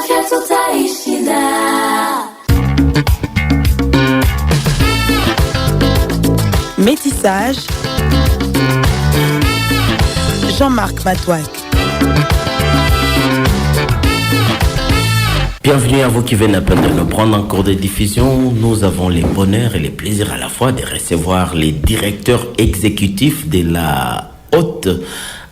afya tutaishinda. Métissage, Jean-Marc Matouak. Bienvenue à vous qui venez à peine de nous prendre en cours de diffusion. Nous avons le bonheur et le plaisir à la fois de recevoir les directeurs exécutifs de la Haute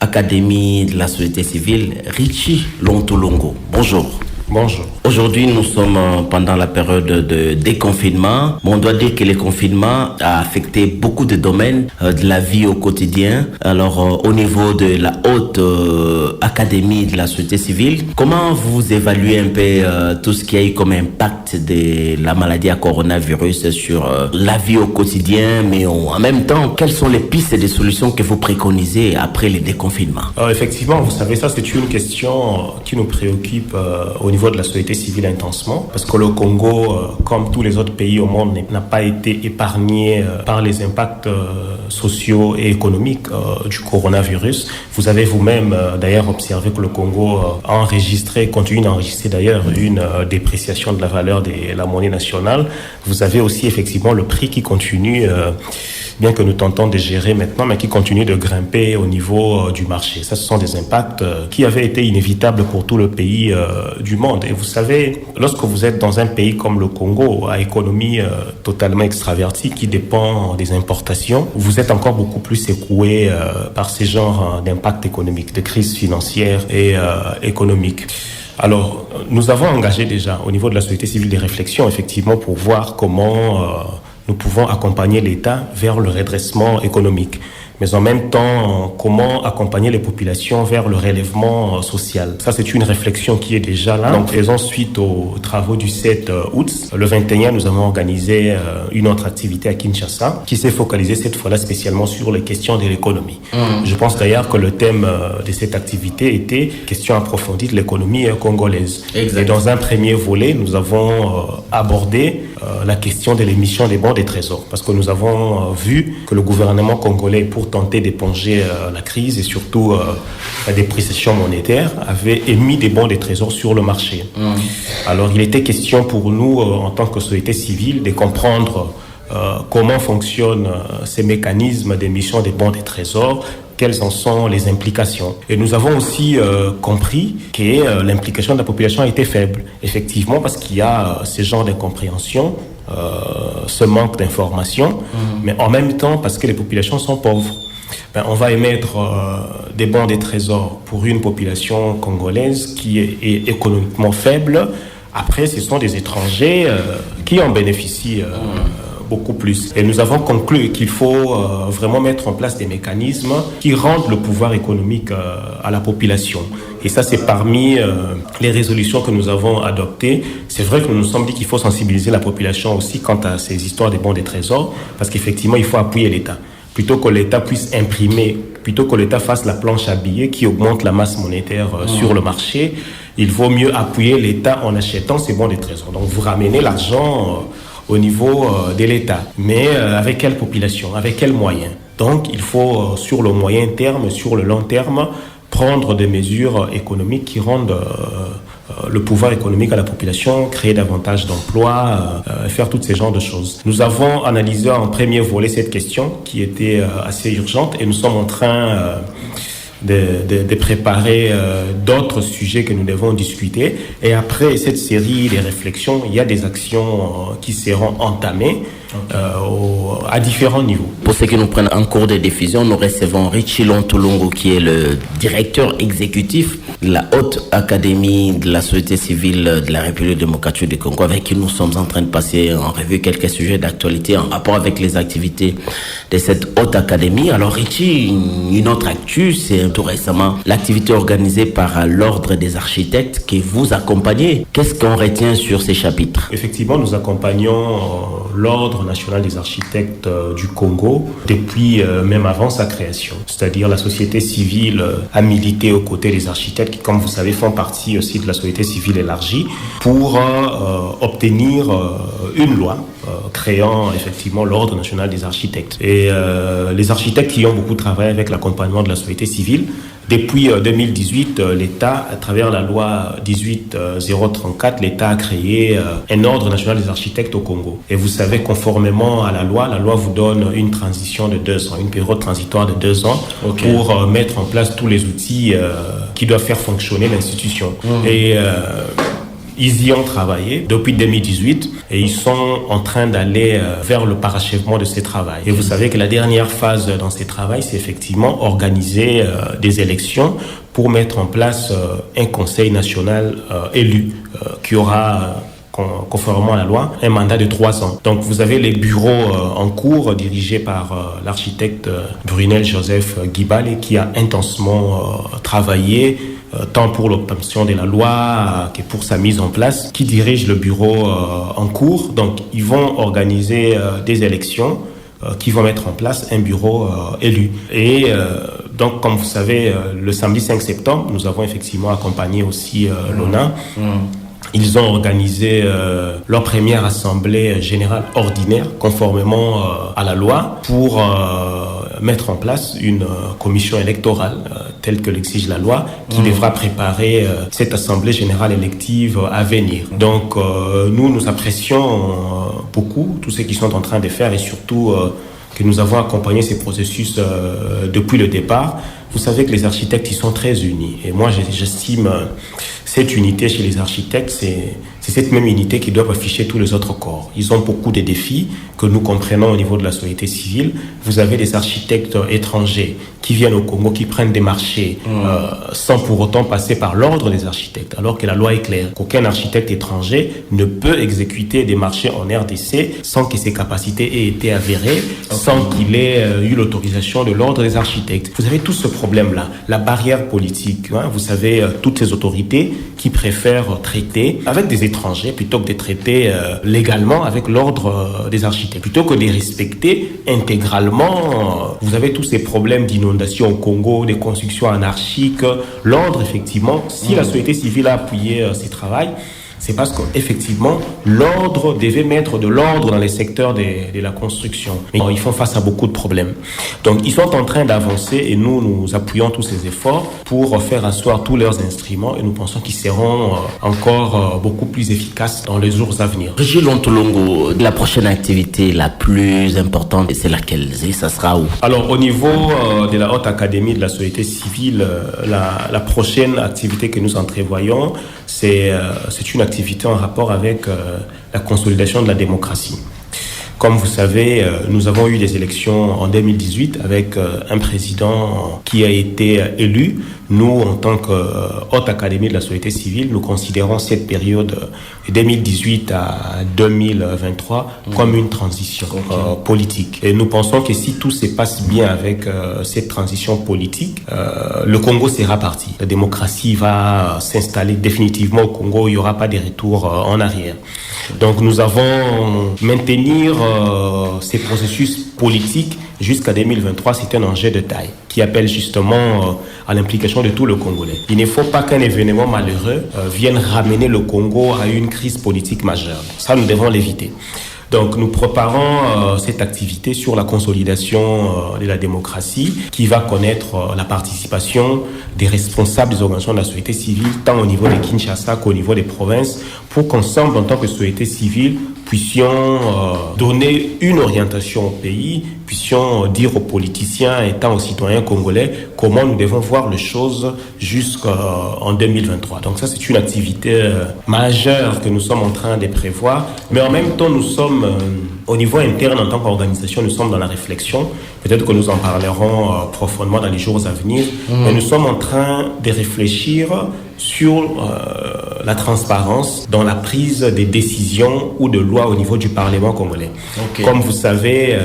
Académie de la Société Civile, Richie Lontolongo. Bonjour. Bonjour. Aujourd'hui, nous sommes pendant la période de déconfinement. On doit dire que le confinement a affecté beaucoup de domaines de la vie au quotidien. Alors, au niveau de la Haute Académie de la Société Civile, comment vous évaluez un peu tout ce qui a eu comme impact de la maladie à coronavirus sur la vie au quotidien, mais en même temps, quelles sont les pistes et les solutions que vous préconisez après le déconfinement? Effectivement, vous savez, ça c'est une question qui nous préoccupe au niveau de la société civile intensement, parce que le Congo, comme tous les autres pays au monde, n'a pas été épargné par les impacts sociaux et économiques du coronavirus. Vous avez vous-même d'ailleurs observé que le Congo a enregistré, continue d'enregistrer d'ailleurs, une dépréciation de la valeur de la monnaie nationale. Vous avez aussi effectivement le prix qui continue, bien que nous tentons de gérer maintenant, mais qui continue de grimper au niveau du marché. Ça, ce sont des impacts qui avaient été inévitables pour tout le pays du monde. Et vous savez, lorsque vous êtes dans un pays comme le Congo, à économie totalement extravertie, qui dépend des importations, vous êtes encore beaucoup plus secoué par ces genres d'impacts économiques, de crises financières et économiques. Alors, nous avons engagé déjà au niveau de la société civile des réflexions, effectivement, pour voir comment nous pouvons accompagner l'État vers le redressement économique. Mais en même temps, comment accompagner les populations vers le relèvement social. Ça, c'est une réflexion qui est déjà là. Donc, faisons suite aux travaux du 7 août. Le 21, nous avons organisé une autre activité à Kinshasa qui s'est focalisée cette fois-là spécialement sur les questions de l'économie. Je pense d'ailleurs que le thème de cette activité était question approfondie de l'économie congolaise. Exact. Et dans un premier volet, nous avons abordé la question de l'émission des bons des trésors. Parce que nous avons vu que le gouvernement congolais, pour tenter d'éponger la crise et surtout la dépréciation monétaire, avait émis des bons des trésors sur le marché. Alors il était question pour nous, en tant que société civile, de comprendre comment fonctionnent ces mécanismes d'émission des bons des trésors, quelles en sont les implications. Et nous avons aussi compris que l'implication de la population a été faible, effectivement, parce qu'il y a ce genre d'incompréhension, ce manque d'information, mais en même temps parce que les populations sont pauvres. On va émettre des bons des trésors pour une population congolaise qui est économiquement faible. Après, ce sont des étrangers qui en bénéficient beaucoup plus. Et nous avons conclu qu'il faut vraiment mettre en place des mécanismes qui rendent le pouvoir économique à la population. Et ça, c'est parmi les résolutions que nous avons adoptées. C'est vrai que nous nous sommes dit qu'il faut sensibiliser la population aussi quant à ces histoires des bons des trésors, parce qu'effectivement, il faut appuyer l'État. Plutôt que l'État puisse imprimer, plutôt que l'État fasse la planche à billets qui augmente la masse monétaire sur le marché, il vaut mieux appuyer l'État en achetant ces bons des trésors. Donc, vous ramenez l'argent au niveau de l'État. Mais avec quelle population? Avec quels moyens? Donc, il faut, sur le moyen terme, sur le long terme, prendre des mesures économiques qui rendent le pouvoir économique à la population, créer davantage d'emplois, faire tous ces genres de choses. Nous avons analysé en premier volet cette question qui était assez urgente et nous sommes en train de préparer d'autres sujets que nous devons discuter. Et après cette série de réflexions, il y a des actions qui seront entamées à différents niveaux. Pour ceux qui nous prennent en cours de diffusion, nous recevons Richie Lontolongo, qui est le directeur exécutif de la Haute Académie de la Société Civile de la République démocratique du Congo, avec qui nous sommes en train de passer en revue quelques sujets d'actualité en rapport avec les activités de cette Haute Académie. Alors Richie, une autre actu, c'est tout récemment l'activité organisée par l'Ordre des architectes que vous accompagnez. Qu'est-ce qu'on retient sur ces chapitres? Effectivement, nous accompagnons l'Ordre national des architectes du Congo depuis même avant sa création. C'est-à-dire la société civile a milité aux côtés des architectes qui, comme vous savez, font partie aussi de la société civile élargie pour obtenir une loi créant effectivement l'Ordre national des architectes. Et les architectes qui ont beaucoup travaillé avec l'accompagnement de la société civile civile. Depuis 2018, l'État, à travers la loi 18034, l'État a créé un ordre national des architectes au Congo. Et vous savez, conformément à la loi vous donne une transition de 2 ans, une période transitoire de 2 ans pour mettre en place tous les outils qui doivent faire fonctionner l'institution. Et ils y ont travaillé depuis 2018 et ils sont en train d'aller vers le parachèvement de ces travaux. Et vous savez que la dernière phase dans ces travaux, c'est effectivement organiser des élections pour mettre en place un conseil national élu qui aura, conformément à la loi, un mandat de 3 ans. Donc vous avez les bureaux en cours dirigés par l'architecte Brunel Joseph Guibale qui a intensement travaillé tant pour l'obtention de la loi que pour sa mise en place, qui dirige le bureau en cours. Donc, ils vont organiser des élections qui vont mettre en place un bureau élu. Et donc, comme vous savez, le samedi 5 septembre, nous avons effectivement accompagné aussi l'ONA. Ils ont organisé leur première assemblée générale ordinaire, conformément à la loi, pour mettre en place une commission électorale telle que l'exige la loi, qui devra préparer cette assemblée générale élective à venir. Donc nous apprécions beaucoup tout ce qu'ils sont en train de faire et surtout que nous avons accompagné ces processus depuis le départ. Vous savez que les architectes, ils sont très unis. Et moi, j'estime cette unité chez les architectes, c'est cette même unité qui doit afficher tous les autres corps. Ils ont beaucoup de défis que nous comprenons au niveau de la société civile. Vous avez des architectes étrangers qui viennent au Congo, qui prennent des marchés sans pour autant passer par l'ordre des architectes, alors que la loi est claire qu'aucun architecte étranger ne peut exécuter des marchés en RDC sans que ses capacités aient été avérées, sans qu'il ait eu l'autorisation de l'ordre des architectes. Vous avez tout ce problème-là, la barrière politique. Vous savez, toutes ces autorités qui préfèrent traiter avec des étrangers plutôt que de traiter légalement avec l'ordre des architectes. Plutôt que de les respecter intégralement, vous avez tous ces problèmes d'inondation au Congo, des constructions anarchiques. L'ordre, effectivement, si la société civile a appuyé ces travaux, c'est parce qu'effectivement, l'ordre devait mettre de l'ordre dans les secteurs de la construction. Mais ils font face à beaucoup de problèmes. Donc, ils sont en train d'avancer et nous appuyons tous ces efforts pour faire asseoir tous leurs instruments et nous pensons qu'ils seront encore beaucoup plus efficaces dans les jours à venir. Régis Lontolongo, la prochaine activité la plus importante, c'est laquelle? Et ça sera où? Alors, au niveau de la Haute Académie de la société civile, la prochaine activité que nous entrevoyons, c'est une activité en rapport avec la consolidation de la démocratie. Comme vous savez, nous avons eu des élections en 2018 avec un président qui a été élu. Nous, en tant que Haute Académie de la société civile, nous considérons cette période de 2018 à 2023 comme une transition politique. Et nous pensons que si tout se passe bien avec cette transition politique, le Congo sera parti. La démocratie va s'installer définitivement au Congo. Il n'y aura pas de retour en arrière. Donc nous avons maintenir ces processus politiques jusqu'à 2023, c'est un enjeu de taille qui appelle justement à l'implication de tout le Congolais. Il ne faut pas qu'un événement malheureux vienne ramener le Congo à une crise politique majeure. Ça, nous devons l'éviter. Donc nous préparons cette activité sur la consolidation de la démocratie qui va connaître la participation des responsables des organisations de la société civile tant au niveau de Kinshasa qu'au niveau des provinces pour qu'ensemble en tant que société civile puissions donner une orientation au pays, puissions dire aux politiciens et tant aux citoyens congolais comment nous devons voir les choses jusqu'en 2023. Donc ça, c'est une activité majeure que nous sommes en train de prévoir. Mais en même temps, nous sommes, au niveau interne, en tant qu'organisation, nous sommes dans la réflexion. Peut-être que nous en parlerons profondément dans les jours à venir. Mais nous sommes en train de réfléchir sur la transparence dans la prise des décisions ou de lois au niveau du Parlement congolais. Comme vous savez,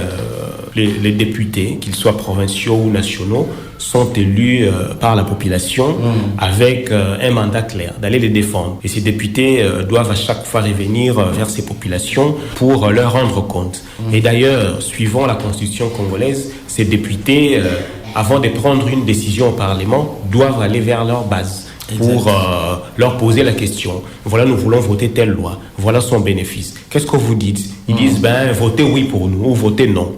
les députés, qu'ils soient provinciaux ou nationaux, sont élus par la population avec un mandat clair, d'aller les défendre. Et ces députés doivent à chaque fois revenir vers ces populations pour leur rendre compte. Et d'ailleurs, suivant la constitution congolaise, ces députés, avant de prendre une décision au Parlement, doivent aller vers leur base pour leur poser la question. Voilà, nous voulons voter telle loi. Voilà son bénéfice. Qu'est-ce que vous dites? Ils disent, votez oui pour nous ou votez non.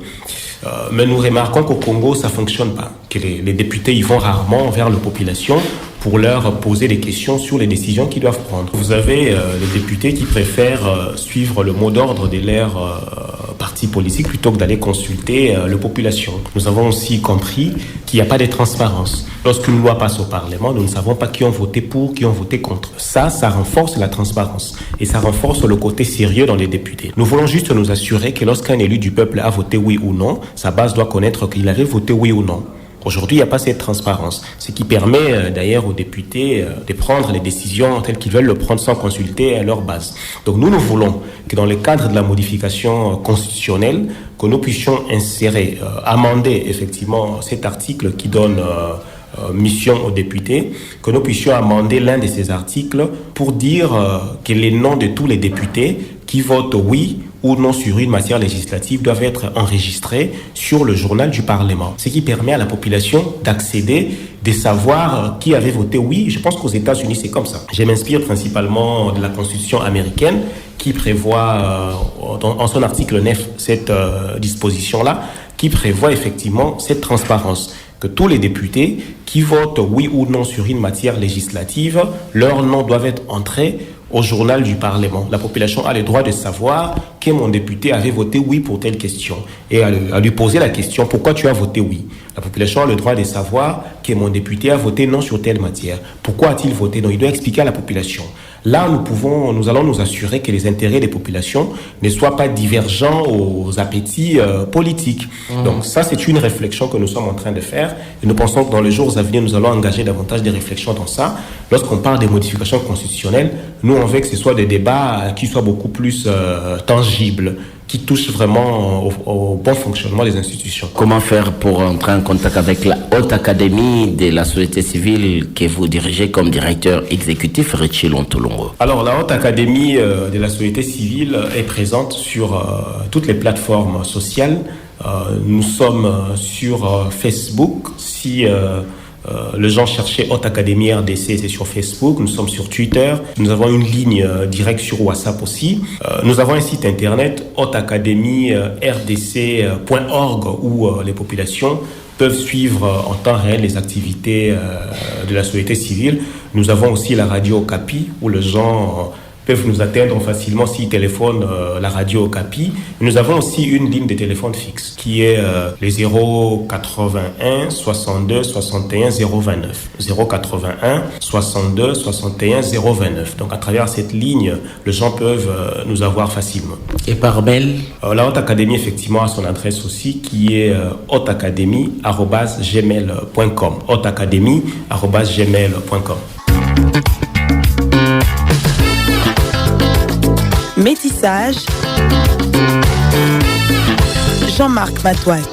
Mais nous remarquons qu'au Congo, ça ne fonctionne pas, que les députés y vont rarement vers la population pour leur poser des questions sur les décisions qu'ils doivent prendre. Vous avez les députés qui préfèrent suivre le mot d'ordre de leur parti politique plutôt que d'aller consulter la population. Nous avons aussi compris qu'il n'y a pas de transparence. Lorsqu'une loi passe au Parlement, nous ne savons pas qui ont voté pour, qui ont voté contre. Ça renforce la transparence et ça renforce le côté sérieux dans les députés. Nous voulons juste nous assurer que lorsqu'un élu du peuple a voté oui ou non, sa base doit connaître qu'il avait voté oui ou non. Aujourd'hui, il n'y a pas cette transparence, ce qui permet d'ailleurs aux députés de prendre les décisions telles qu'ils veulent le prendre sans consulter leur base. Donc nous voulons que dans le cadre de la modification constitutionnelle, que nous puissions insérer, amender effectivement cet article qui donne mission aux députés, que nous puissions amender l'un de ces articles pour dire que les noms de tous les députés qui votent oui ou non sur une matière législative doivent être enregistrés sur le journal du Parlement. Ce qui permet à la population d'accéder, de savoir qui avait voté oui. Je pense qu'aux États-Unis, c'est comme ça. Je m'inspire principalement de la Constitution américaine qui prévoit, en son article 9, cette disposition-là, qui prévoit effectivement cette transparence. Que tous les députés qui votent oui ou non sur une matière législative, leurs noms doivent être entrés au journal du Parlement. La population a le droit de savoir que mon député avait voté oui pour telle question et à lui poser la question « Pourquoi tu as voté oui ?» La population a le droit de savoir que mon député a voté non sur telle matière. Pourquoi a-t-il voté non? Il doit expliquer à la population. Là, nous allons nous assurer que les intérêts des populations ne soient pas divergents aux appétits politiques. Donc ça, c'est une réflexion que nous sommes en train de faire. Et nous pensons que dans les jours à venir, nous allons engager davantage de réflexions dans ça. Lorsqu'on parle des modifications constitutionnelles, nous, on veut que ce soit des débats qui soient beaucoup plus tangibles, qui touchent vraiment au bon fonctionnement des institutions. Comment faire pour entrer en contact avec la Haute Académie de la société civile que vous dirigez comme directeur exécutif, Richie Lontolongo? Alors, la Haute Académie de la société civile est présente sur toutes les plateformes sociales. Nous sommes sur Facebook. Si les gens cherchaient Haute Académie RDC, c'est sur Facebook. Nous sommes sur Twitter. Nous avons une ligne directe sur WhatsApp aussi. Nous avons un site internet hautacadémie-rdc.org où les populations peuvent suivre en temps réel les activités de la société civile. Nous avons aussi la radio Okapi où les gens peuvent nous atteindre facilement s'ils téléphonent la radio Okapi. Nous avons aussi une ligne de téléphone fixe qui est les 081 62 61 029. 081 62 61 029. Donc à travers cette ligne, les gens peuvent nous avoir facilement. Et par mail? La Haute Académie effectivement a son adresse aussi qui est hauteacadémie@gmail.com. hauteacadémie@gmail.com. Métissage, Jean-Marc Matouak.